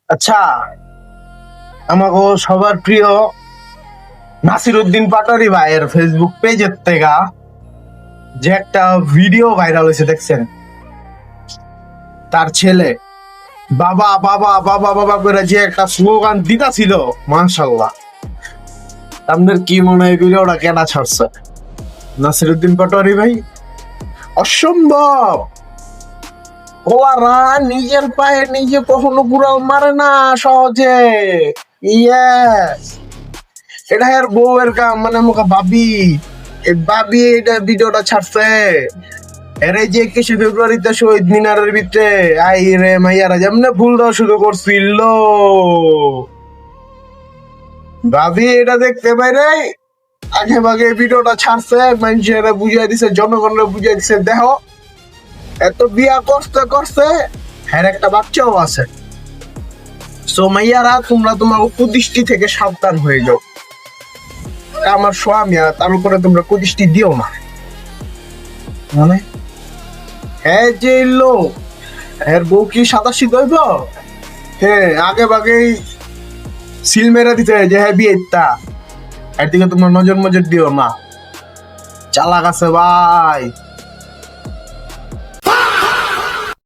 আচ্ছা, আমাকে সবার প্রিয় নাসিরউদ্দিন পাটোয়ারি ভাইয়ের ফেসবুক পেজের থেকে যে একটা ভিডিও ভাইরাল হয়েছে দেখছেন? তার ছেলে বাবা বাবা বাবা বাবা করে যে একটা স্লোগান দিতা ছিল, মাশাআল্লাহ। আপনাদের কি মনে হয় ভিডিওটা কেনা ছাড়ছে নাসিরউদ্দিন পাটোয়ারি ভাই? অসম্ভব। ওরা নিজের পায়ে নিজে কখনো কুড়াল মারে না সহজে। ইয়েস, এটা আর বউয়ের কাম, মানে আমাকে ভাবি ভাবি এটা ভিডিওটা ছাড়ছে। এর এই যে 21শে ফেব্রুয়ারিতে শহীদ মিনারের ভিতরে আই রে মাইয়ারা যেমনে ফুল দেওয়া শুরু করছিল, ভাবি এটা দেখতে পাইরে আগে ভাগে ভিডিওটা ছাড়ছে, মানুষের বুঝাই দিছে, জনগণের বুঝাই দিছে, দেখো এত বিয়া করতে করতে হ্যাঁ একটা বাচ্চাও আছে। সো মাইয়ারা তোমরা তোমার কুদৃষ্টি থেকে সাবধান হয়ে যাও। আমার স্বামী, তার উপরে তোমরা কুদৃষ্টি দিও না। মানে হ্যাঁ যে লোক এর বউ কি সাদা শীত হইব? হ্যাঁ আগে ভাগেই সিল মেরে দিতে যে হ্যাঁ বিয়ে ইত্যা, এর দিকে তোমরা নজর মজর দিও না। চালাক আছে ভাই।